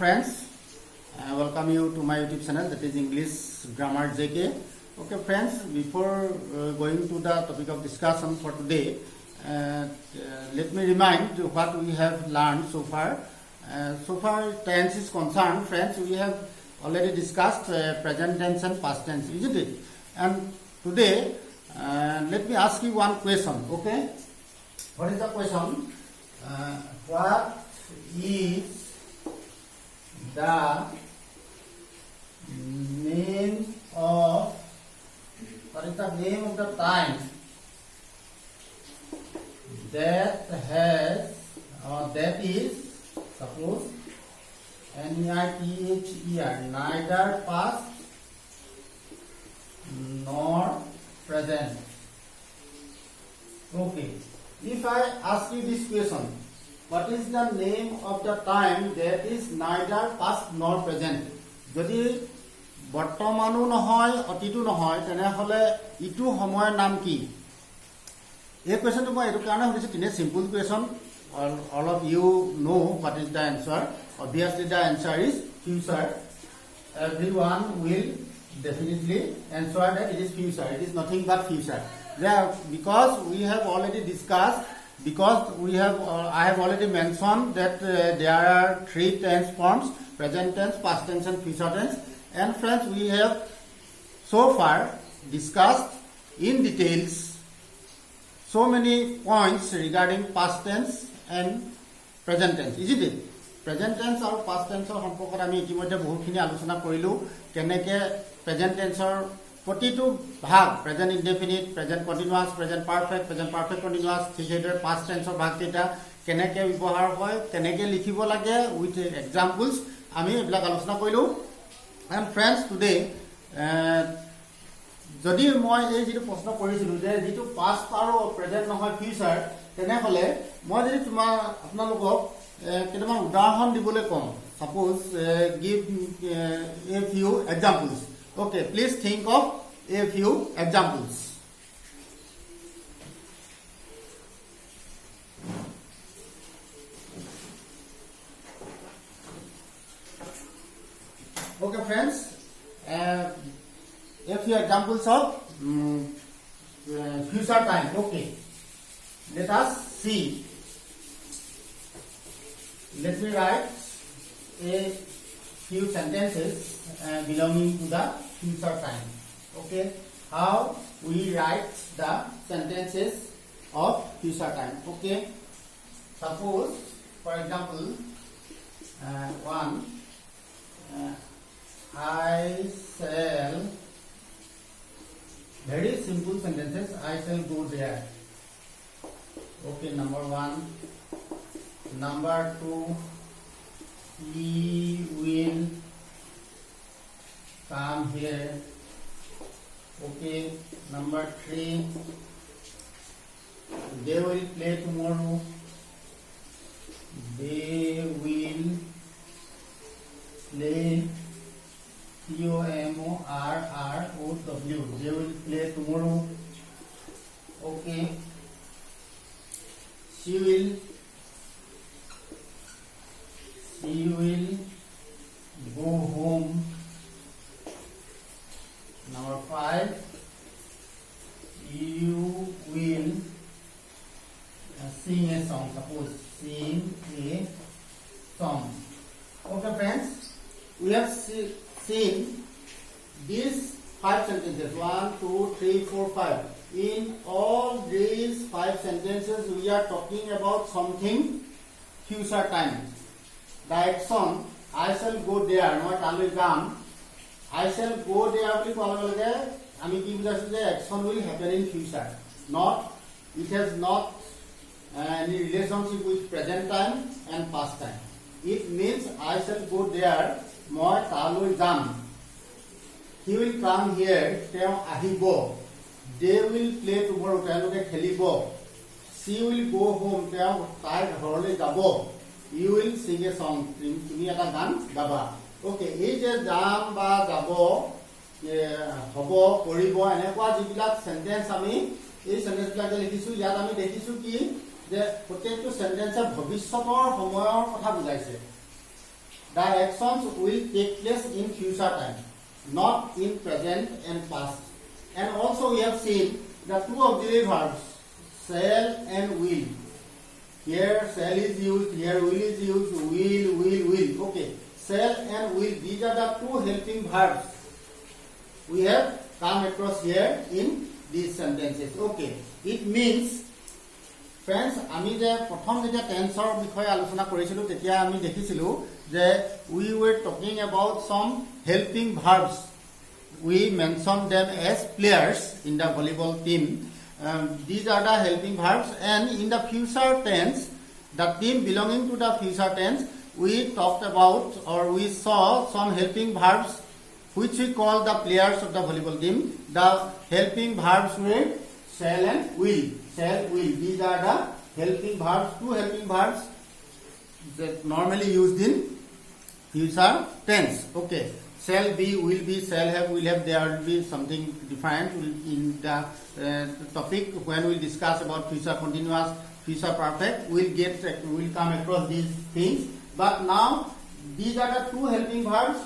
friends, welcome you to my YouTube channel, that is English Grammar JK. Okay friends, before going to the topic of discussion for today, let me remind what we have learned so far. So far tense is concerned, friends, we have already discussed present tense and past tense, isn't it? And today let me ask you one question. Okay, what is the question? What is the name of the time that has that is, suppose NEITHER, neither past nor present. Okay, if I ask you this question, what is the name of the time that is neither past nor present? Jodi বর্তমানো নহয় অতীতো নহয় তেনেহলে ইটো সময়ৰ নাম কি? এই কোৱেশ্যনটো মই এটো কাৰণে হৈছে তিনে simple question. All of you know what is the answer. Obviously the answer is future. Everyone will definitely answer that it is future. It is nothing but future. There, because we have already discussed, I have already mentioned that there are three tense forms: present tense, past tense and future tense. And friends, we have so far discussed in details so many points regarding past tense and present tense, isn't it? Present tense or past tense or সম্পৰ্কত আমি ইতিমধ্যে বহুখিনি আলোচনা কৰিলো. কেনেকে present tense or প্ৰতিটো ভাগ, present indefinite, present continuous, present perfect continuous, ঠিকদৰে past tense or ভাগ কেইটা কেনেকে ব্যৱহাৰ হয়, কেনেকে লিখিব লাগে with examples, আমি এইবিলাক আলোচনা কৰিলো. And friends, today যদি মই এই যেটো প্ৰশ্ন কৰিছিলো যে যেটো past আৰু present নহয় future, তেনেহলে মই যদি আপোনালোকক কেইটামান উদাহৰণ দিবলৈ কম, suppose give a few examples. Okay, please think of a few examples. Okay friends, a few examples of future time. Okay, let us see. Let me write a few sentences belonging to the future time. Okay, how we write the sentences of future time. Okay, suppose for example one, I shall, very simple sentences, I shall go there. Okay, number one. Number two, he will come here. Okay, number three, they will play tomorrow. They will play tomorrow. They will play tomorrow. Okay, she will go home. Number five, you will sing a song. Suppose sing a song. Okay friends, we have seen these 5 sentences, 1, 2, 3, 4, 5. In all these 5 sentences, we are talking about something future time. The action, I shall go there, not I come. I shall go there, action will happen in future. Not, it has not any relationship with present time and past time. It means I shall go there, মই তালৈ যাম. He will come here, তেওঁ আহিব. They will play tomorrow, তেওঁলোকে খেলিব. She will go home, তেওঁ তাই ঘৰলৈ যাব. You will sing a song, তুমি এটা গান গাবা. Okay, এই যে যাম বা যাব, হ'ব, কৰিব, এনেকুৱা যিবিলাক সেন্টেন্স আমি এই সেন্টেন্সবিলাক লিখিছো, ইয়াত আমি দেখিছো কি যে প্ৰত্যেকটো সেন্টেন্সে ভৱিষ্যতৰ সময়ৰ কথা বুজাইছে. the actions will take place in future time, not in present and past. And also we have seen the two auxiliary verbs, shall and will. Here shall is used, here will is used, will. Okay, shall and will, these are the two helping verbs we have come across here in these sentences. Okay, it means friends, আমি যে প্ৰথম যেতিয়া টেন্সৰ বিষয়ে আলোচনা কৰিছিলো তেতিয়া আমি দেখিছিলো যে we were talking about some helping verbs. We mentioned them as players in the volleyball team. These are the helping verbs, and in the future tense, the team belonging to the future tense, we talked about or we saw some helping verbs which we call the players of the volleyball team. The helping verbs were shall and will. Shall, will. These are the helping verbs, two helping verbs that normally used in future tense. Okay. Shall be, will be, shall have, will have. There will be something different in the topic when we discuss about future continuous, future perfect. We'll come across these things. But now these are the two helping verbs.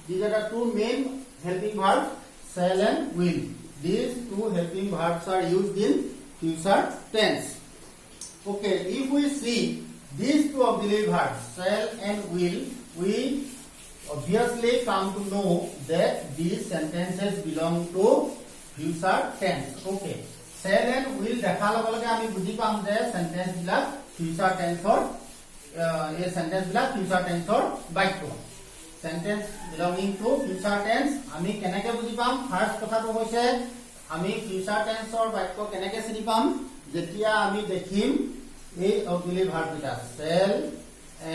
These are the two main helping verbs, shall and will. These two helping verbs are used in future tense. Okay, if we see these two auxiliary verbs, shall and will, we obviously come to know that these sentences belong to future tense. Okay, shall and will দেখা লগে লগে আমি বুজি পাম যে sentence বিলাক future টেন্সৰ এই sentence বিলাক future টেন্সৰ বাক্য। Sentence বিলংিং two future tense আমি কেনেকে বুজি পাম? ফাৰ্স্ট কথাটো হৈছে আমি ফিউচাৰ টেন্সৰ বাক্য কেনেকে চিনি পাম? যেতিয়া আমি দেখিম এই অক্সিলাৰি ভাৰ্ব দুটা shall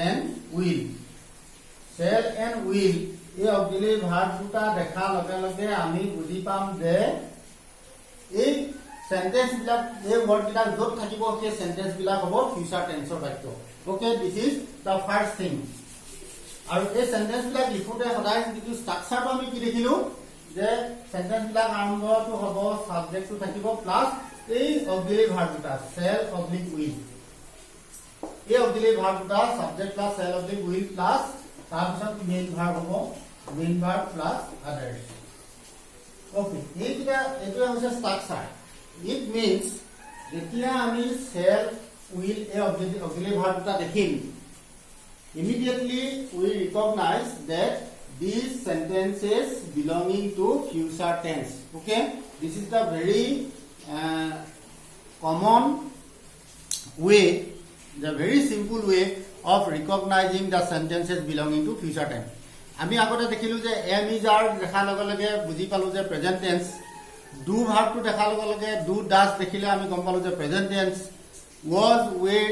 and will. Shall and will এই অক্সিলাৰি ভাৰ্ব দুটা দেখা লগে লগে আমি বুজি পাম যে এই সেন্টেন্স বিলাক এই ওয়ার্ড বিলাক যত থাকিব সেই সেন্টেন্স বিলাক হ'ব ফিউচাৰ টেন্সৰ বাক্য। Okay, this is the first thing. আৰু এই সেন্টেন্স বিলাক লিখোতে সদায় যিটো ষ্ট্ৰাকচাৰটো আমি কি দেখিলো যে সেন্টেন্স বিলাক আৰম্ভটো হ'ব সাবজেক্টটো থাকিব প্লাস এই অক্সিলাৰি ভাৰ্ব দুটা shall অবলিক will। এই অক্সিলাৰি ভাৰ্ব দুটা subject plus shall oblique will plus তাৰপিছত মেইন ভাৰ্ব হ'ব মেইন ভাৰ্ব প্লাস আদাৰ্স। ওকে, এইটা হৈছে ষ্ট্ৰাকচাৰ। It means যেতিয়া আমি shall will এই অক্সিলাৰি ভাৰ্ব দুটা দেখিম, immediately we recognize that these sentences belonging to future tense. Okay, this is the very common way, the very simple way of recognizing the sentences belonging to future tense. আমি আগতে দেখিলো যে am is are দেখা লগে লগে বুজি পালো যে প্ৰেজেন্ট টেন্স। do ভাৰ্বটো দেখা লগে লগে do does দেখিলে আমি গম পালো যে প্ৰেজেন্ট টেন্স। was were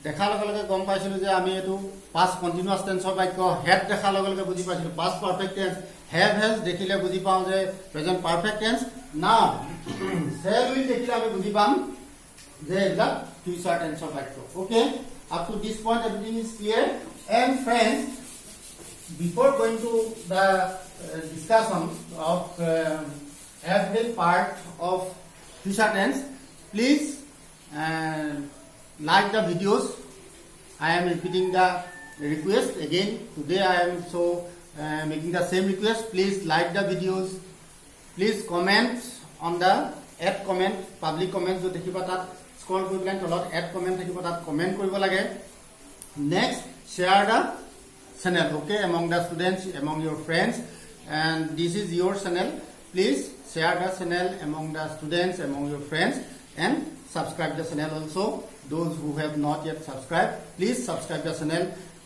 দেখা লগে লগে গম পাইছিলো যে আমি এটো past continuous tenseৰ বাক্য। had দেখা লগে লগে বুজি পাইছিলো past perfect tense। have has দেখিলে বুজি পাও যে present perfect tense। now shall will দেখিলে আমি বুজি পাম যে এটা future tenseৰ বাক্য। Okay, up to this point everything is clear. And friends, before going to the discussion of every part of future tense, please like the videos. I am repeating the request again. Today I am making the same request. Please like the videos. Please comment on the add comment, public comment jo dekhiba tat scroll kori peলাই তলত add comment থাকিব তাত comment কৰিব লাগে। Next, share the channel, okay, among the students, among your friends, and this is your channel. Please share the channel among the students, among your friends, and subscribe the channel also. Those who have not yet subscribed, please subscribe the channel.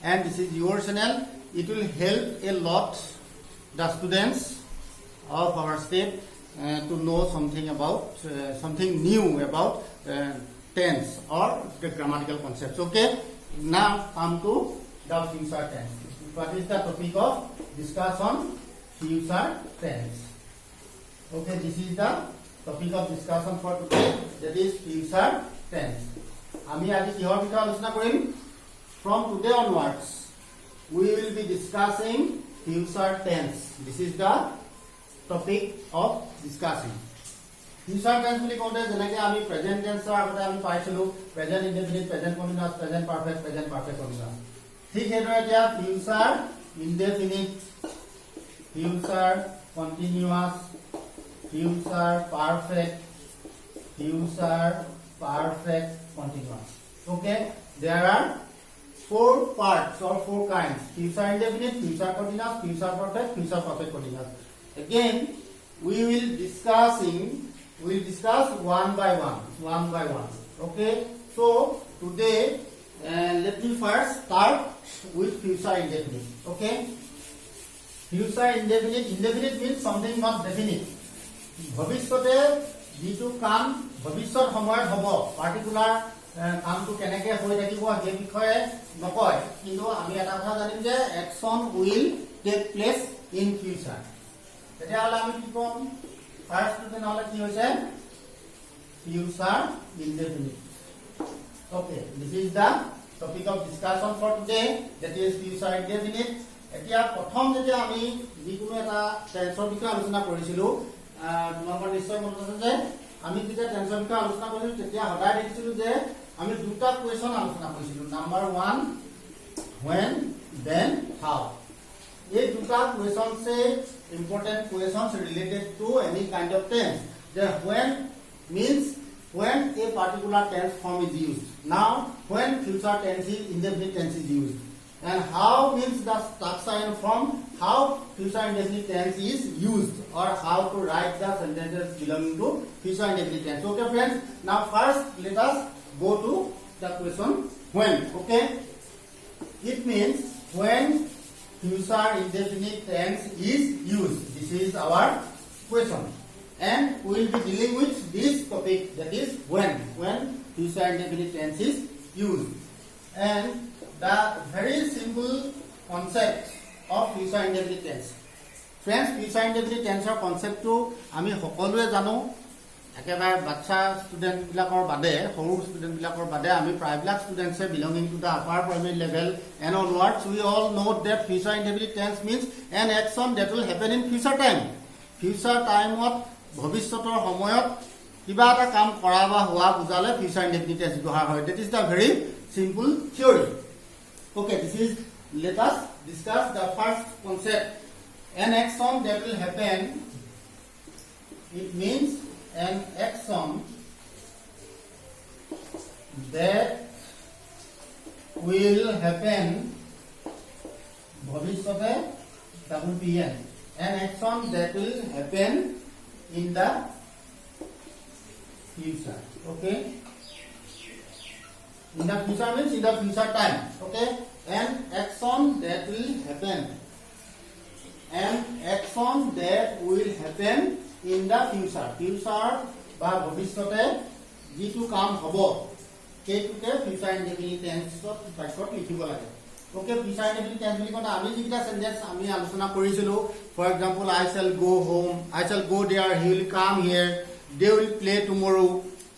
And this is your channel. It will help a lot the students of our state to know something about something new about tense or the grammatical concepts. Okay, now come to the future tense. What is the topic of discussion? Future tense. Okay, this is the topic of discussion for today, that is future tense. আমি আজি কিহৰ বিষয়ে আলোচনা কৰিম? From today onwards we will be discussing future tense. This is the topic of discussing. Future tense বুলি কওঁতে যেনেকৈ আমি present টেন্সৰ আগতে আমি পাইছিলো present indefinite, present continuous, present perfect, present perfect continuous. ঠিক সেইদৰে এতিয়া future indefinite, future continuous, future perfect, future perfect continuous. Okay, there are 4 parts or 4 kinds: future indefinite, future continuous, future perfect, future perfect continuous. Again, we will discuss one by one. Okay, so today let me first start with future indefinite. Okay, future indefinite means something not definite. ভৱিষ্যতে যিটো কাম ভৱিষ্যত সময়ত হ'ব, particular কামটো কেনেকৈ হৈ থাকিব সেই বিষয়ে নকয়, কিন্তু আমি এটা কথা জানিম যে action will take place in future. তেতিয়াহ'লে আমি কি ক'ম? ফাৰ্ষ্ট তেনেহ'লে কি হৈছে? Future indefinite. Okay, this is the topic of discussion for today, that is future indefinite. এতিয়া প্ৰথম যেতিয়া আমি যিকোনো এটা টেন্সৰ বিষয়ে আলোচনা কৰিছিলোঁ, তোমালোকৰ নিশ্চয় মনত আছে যে আমি যেতিয়া টেন্সৰ বিষয়ে আলোচনা কৰিছিলোঁ তেতিয়া সদায় দেখিছিলোঁ যে আমি দুটা কুৱেশ্যন আলোচনা কৰিছিলোঁ। Number 1, when, then, how. এই দুটা কুৱেশ্যনছে important questions related to any kind of tense. The when means when a particular tense form is used. Now, when future tense is indefinite tense is used. And how means the structure and form, how future indefinite tense is used, or how to write the sentences belonging to future indefinite tense. Okay, friends. Now, first let us go to the question when. Okay, it means when future indefinite tense is used. This is our question, and we will be dealing with this topic, that is when future indefinite tense is used. And the very simple concept of future indefinite tense. Friends, future indefinite tense or concept to আমি সকলোৱে জানো। একেবাৰে বাচ্চা student বিলাকৰ বাদে, সৰু student বিলাকৰ বাদে আমি প্ৰায়বিলাক ষ্টুডেণ্টছে belonging to the upper primary level and onwards, we all know that future indefinite tense means an action that will happen in future time. Future টাইমত ভৱিষ্যতৰ সময়ত কিবা এটা কাম কৰা বা হোৱা বুজালে ফিউচাৰ ইনডেফিনিট টেন্স ব্যৱহাৰ হয়। That is the very simple theory. Okay, let us discuss the first concept. An action that will happen, it means an action that will happen, ভৱিষ্যতে WPN, an action that will happen in the future. Okay, in the future means in the future time. Okay, an action that will happen, an action that will happen in the future. Future বা ভৱিষ্যতে যিটো কাম হ'ব সেইটোকে future indefinite টেন্সত বাক্যত লিখিব লাগে। Okay, future indefinite tense বুলি কওঁতে আমি যিকেইটা সেন্টেন্স আমি আলোচনা কৰিছিলোঁ, for example I shall go home, I shall go there, he will come here, they will play tomorrow,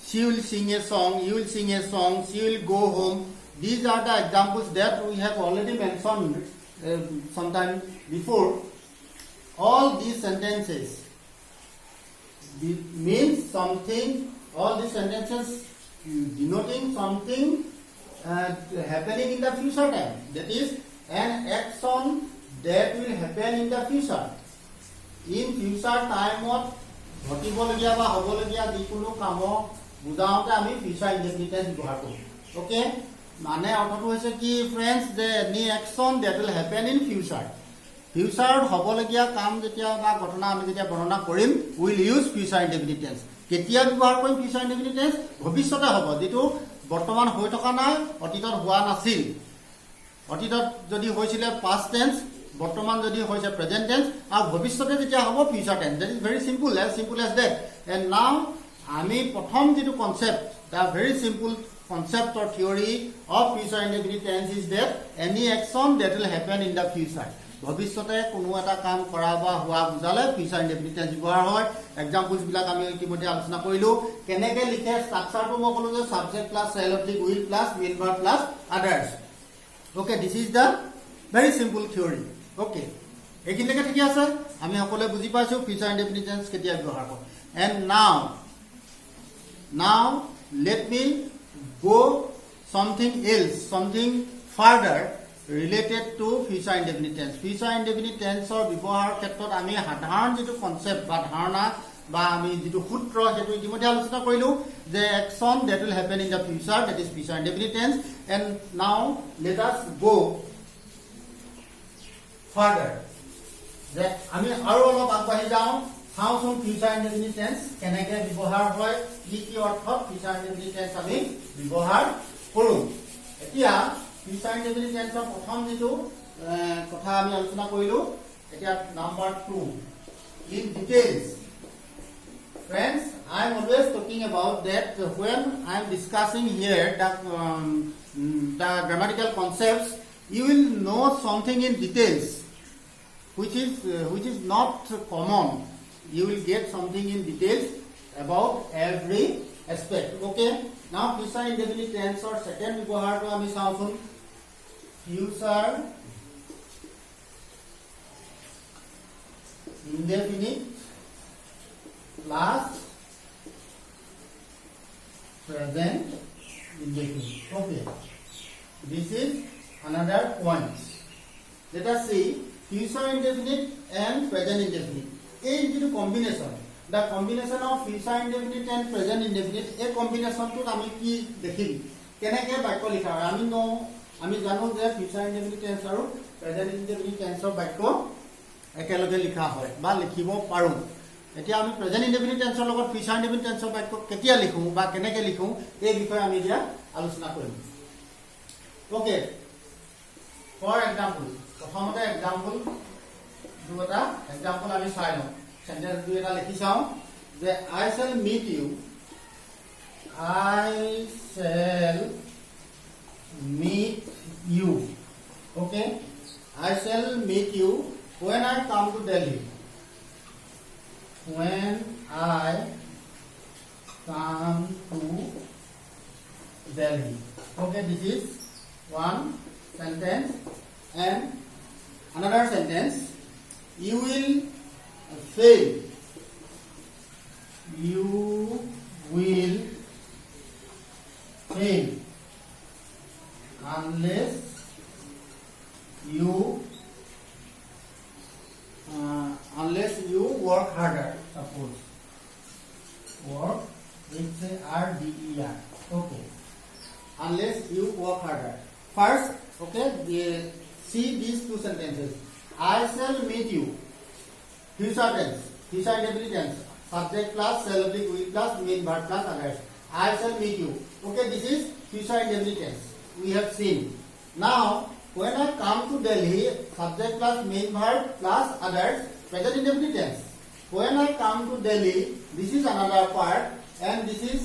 she will sing a song, you will sing a song, she will go home. These are the examples that we have already mentioned sometime before. All these sentences means something, all these sentences denoting something happening in the future time. That is an action that will happen in the future. In future time ঘটিবলগীয়া বা হ'বলগীয়া যিকোনো কাম বুজাওঁতে আমি future indefinite tense ব্যৱহাৰ কৰোঁ। ওকে, মানে অৰ্থটো হৈছে কি ফ্ৰেণ্ডছ, যে any action that will happen in future. ফিউচাৰত হ'বলগীয়া কাম যেতিয়া বা ঘটনা আমি যেতিয়া বৰ্ণনা কৰিম, will use future indefinite tense. কেতিয়া ব্যৱহাৰ কৰিম ফিউচাৰ ইনডেফিনিট টেন্স? ভৱিষ্যতে হ'ব, যিটো বৰ্তমান হৈ থকা নাই, অতীতত হোৱা নাছিল। অতীতত যদি হৈছিলে পাষ্ট টেন্স, বৰ্তমান যদি হৈছে প্ৰেজেন্ট টেন্স, আৰু ভৱিষ্যতে যেতিয়া হ'ব future tense. That is very simple as that. And now আমি প্ৰথম যিটো concept, the very simple concept or theory of future indefinite tense is that any action that will happen in the future. ভৱিষ্যতে কোনো এটা কাম কৰা বা হোৱা বুজালে ফিউচাৰ ইনডেফিনিট টেন্স ব্যৱহাৰ হয়। এক্সাম্পলছ বিলাক আমি ইতিমধ্যে আলোচনা কৰিলো। কেনেকৈ লিখে ষ্ট্ৰাকচাৰটো মই ক'লো যে subject plus shall oblique will plus main verb plus others. Okay, this is the very simple theory. Okay, এইখিনিলৈকে ঠিকে আছে, আমি সকলোৱে বুজি পাইছোঁ ফিউচাৰ ইনডেফিনিট টেন্স কেতিয়া ব্যৱহাৰ কৰোঁ। And now let me go something else, something further related to future indefinite tense. Future indefinite tense or ব্যৱহাৰ ক্ষেত্ৰত আমি সাধাৰণ যেটো কনসেপ্ট বা ধাৰণা বা আমি যেটো সূত্ৰ হেতু ইতিমধ্যে আলোচনা কৰিলো যে action that will happen in the future, that is future indefinite tense. And now let us go further. যে আমি আৰু অলপ আগবাঢ়ি যাওঁ চাওঁচোন future indefinite tense কেনেকৈ ব্যৱহাৰ হয় কি কি অৰ্থত future indefinite tense আমি ব্যৱহাৰ কৰোঁ এতিয়া future indefinite tense ৰ প্ৰথম যেটো কথা আমি আলোচনা কৰিলো এতিয়া number 2 in details. Friends, I am always talking about that when I am discussing here the grammatical concepts, you will know something in details, which is not common. You will get something in details about every aspect. Okay. Now, future indefinite tense or second ব্যৱহাৰ to আমি চাওঁচোন future indefinite plus present indefinite. Okay, this is another point. Let us see future indefinite and present indefinite. A into combination. The combination of future indefinite and present indefinite. A combination to আমি কি দেখিম কেনেকৈ বাক্য লিখা হয় আমি জানো যে future indefinite tense আৰু present indefinite tense ৰ বাক্য একেলগে লিখা হয় বা লিখিব পাৰো এতিয়া আমি প্ৰেজেন্ট ইনডেফিনিট টেন্সৰ লগত ফিউচাৰ ইনডেফিনিট টেন্সৰ বাক্য কেতিয়া লিখো বা কেনেকৈ লিখো এই বিষয়ে আমি এতিয়া আলোচনা কৰিম ওকে ফৰ এক্সাম্পল প্ৰথমতে এক্সাম্পল দুটা এক্সাম্পল আমি চাই লওঁ সেন্টেন্স দুই এটা লিখি চাওঁ যে I shall meet you okay I shall meet you when I come to Delhi. When I come to Delhi. Okay, this is one sentence and another sentence. You will fail. You will fail unless you work harder. Suppose work with RDER. Okay. Unless you work harder. First, okay, see these two sentences. I shall meet you. Future tense, future indefinite tense. Subject plus, shall oblique will plus, main verb plus others. I shall meet you. Okay, this is future indefinite tense. We have seen. Now, when I come to Delhi, subject plus main verb plus others, present indefinite tense. When I come to Delhi, this is another part and this is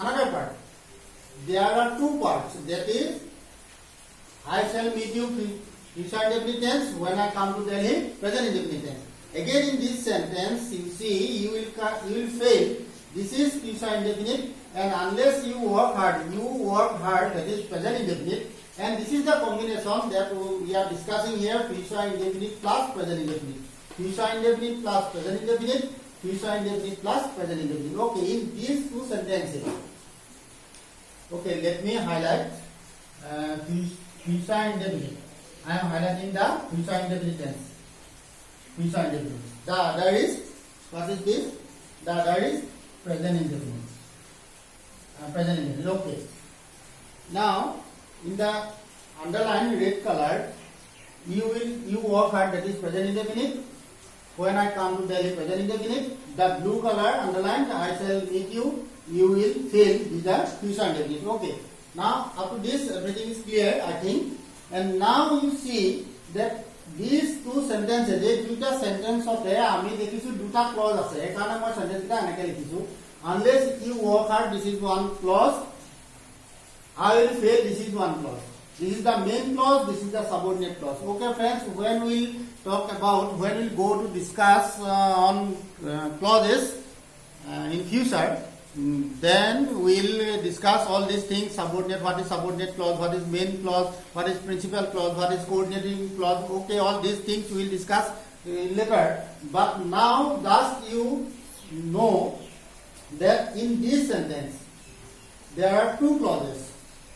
another part. There are two parts. That is, I shall meet you future indefinite tense. When I come to Delhi, present indefinite tense. Again, in this sentence, you see you will fail. This is future indefinite, and unless you work hard, that is present indefinite. And this is the combination that we are discussing here, future indefinite plus present indefinite. Future indefinite plus present indefinite, future indefinite plus present indefinite. Okay, in these two sentences. Okay, let me highlight future indefinite. I am highlighting the future indefinite tense. Future indefinite. The other is, what is this? The other is present indefinite. Present indefinite. Okay. Now, in the underlined red color, you work hard, that is present indefinite. When I come to Delhi, present indefinite. The blue color underlined, I shall meet you. You will fail. These are future indefinite. Okay. Now up to this everything is clear, I think. And now you see that these two sentences, they দুটা sentence আছে আমি দেখিছো দুটা clause আছে এখানে মই sentence টা এনেকে লিখিছো unless you work hard, this is one clause. I will fail, this is one clause. This is the main clause, this is the subordinate clause. Okay friends, when we go to discuss on clauses in future, then we'll discuss all these things. Subordinate, what is subordinate clause, what is main clause, what is principal clause, what is coordinating clause. Okay, all these things we'll discuss later. But now just you know that in this sentence there are two clauses.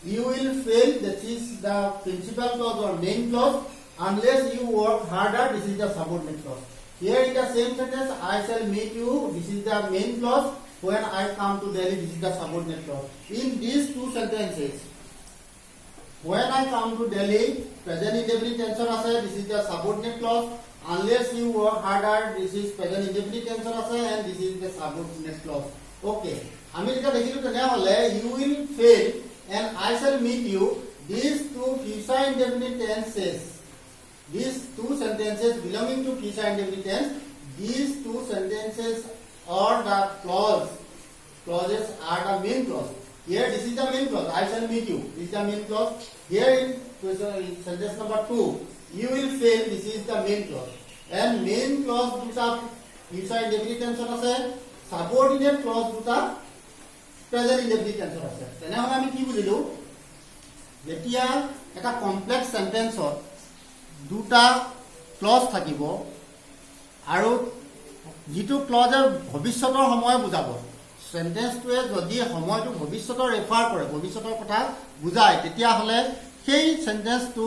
you will fail, that is the principal clause or main clause, unless you work harder, this is the subordinate clause. Here in the same sentence, I shall meet you, this is the main clause. When I come to Delhi, this is the subordinate clause. In these two sentences, when I come to Delhi, present indefinite tense ase, this is the subordinate clause. Unless you work harder, this is present indefinite tense ase, and this is the subordinate clause. Okay. আমি যেটা দেখিলো তেনেহলে you will fail and I shall meet you, these two future indefinite tenses, these two sentences belonging to future indefinite tense, these two sentences or the clauses are the main clause. Here this is the main clause, I shall meet you, this is the main clause. Here in sentence number 2, you will fail, this is the main clause. And main clause duta future indefinite tense ase, subordinate clause duta present indefinite tense ase. তেনেহলে আমি কি বুজিলো, যেতিয়া এটা complex সেন্টেন্সত দুটা clause থাকিব আৰু যিটো ক্লজে ভৱিষ্যতৰ সময় বুজাব, সেন্টেন্সটোৱে যদি সময়টো ভৱিষ্যতৰ ৰেফাৰ কৰে, ভৱিষ্যতৰ কথা বুজায়, তেতিয়াহ'লে সেই সেন্টেন্সটো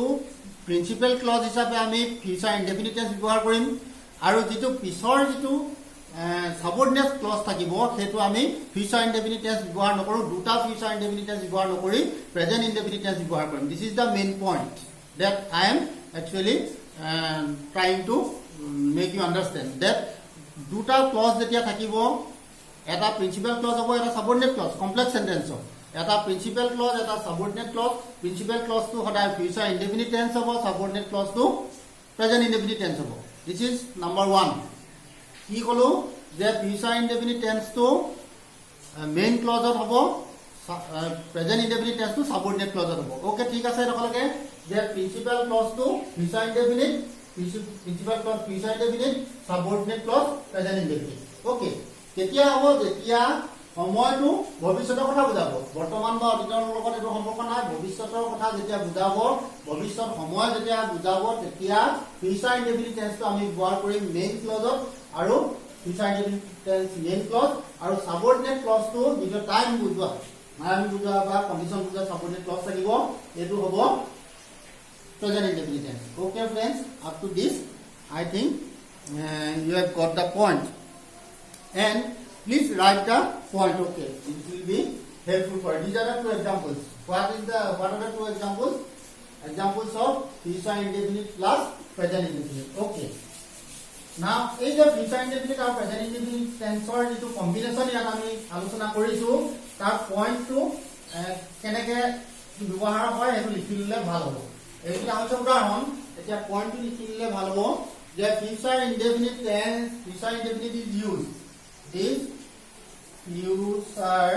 প্ৰিন্সিপাল ক্লজ হিচাপে আমি ফিউচাৰ ইনডেফিনিট টেন্স ব্যৱহাৰ কৰিম, আৰু যিটো পিছৰ যিটো সাবঅৰ্ডিনেট ক্লজ থাকিব সেইটো আমি ফিউচাৰ ইনডেফিনিট টেন্স ব্যৱহাৰ নকৰো, দুটা ফিউচাৰ ইনডেফিনিট টেন্স ব্যৱহাৰ নকৰি প্ৰেজেন্ট ইনডেফিনিট টেন্স ব্যৱহাৰ কৰিম. This is the main point that I am actually trying to make you understand that দুটা ক্লজ যেতিয়া থাকিব, এটা প্ৰিন্সিপাল ক্লজ হ'ব, এটা সাবঅৰ্ডিনেট ক্লজ, কমপ্লেক্স সেন্টেন্স হ'ব, এটা প্ৰিন্সিপাল ক্লজ, এটা সাবঅৰ্ডিনেট ক্লজ. প্ৰিন্সিপাল ক্লজটো সদায় ফিউচাৰ ইনডেফিনিট টেন্স হ'ব, সাবঅৰ্ডিনেট ক্লজটো প্ৰেজেন্ট ইনডেফিনিট টেন্স হ'ব. This is number 1. কি ক'লো যে ফিউচাৰ ইনডেফিনিট টেন্সটো মেইন ক্লজত হ'ব, প্ৰেজেন্ট ইনডেফিনিট টেন্সটো সাবঅৰ্ডিনেট ক্লজত হ'ব. ওকে, ঠিক আছে. এডোখৰলৈকে যে প্ৰিন্সিপাল ক্লজটো future indefinite, principal clause future indefinite, subordinate clause present indefinite. Okay, কেতিয়া হ'ব, যেতিয়া সময়টো ভৱিষ্যতৰ কথা বুজাব, বৰ্তমান বা অতীতৰ লগত এইটো সম্পৰ্ক নাই, ভৱিষ্যতৰ কথা যেতিয়া বুজাব, ভৱিষ্যত সময় যেতিয়া বুজাব, তেতিয়া ফিউচাৰ ইনডেফিনিট টেন্সটো আমি ব্যৱহাৰ কৰিম মেইন ক্লজত, আৰু future indefinite tense main clause, আৰু সাবঅৰ্ডিনেট ক্লজটো যিটো টাইম বুজোৱা, টাইম বুজোৱা বা কণ্ডিশ্যন বুজোৱা সাবঅৰ্ডিনেট ক্লজ থাকিব, এইটো হ'ব present indefinite tense. Okay friends, up to this I think you have got the point, and please write the point. Okay, it will be helpful for you. These are the two examples. What are the two examples? Examples of future indefinite plus present indefinite. Okay, now এই যে future indefinite আৰু present indefinite tenseৰ যিটো combination ইয়াত আমি আলোচনা কৰিছো, তাৰ পইণ্টটো কেনেকৈ ব্যৱহাৰ হয় সেইটো লিখি ল'লে ভাল হ'ব. এইটা হচ্ছে উদাহরণ, এটা পয়েন্ট লিখি দিলে ভালো হবে যে future indefinite tense, future indefinite is use, this future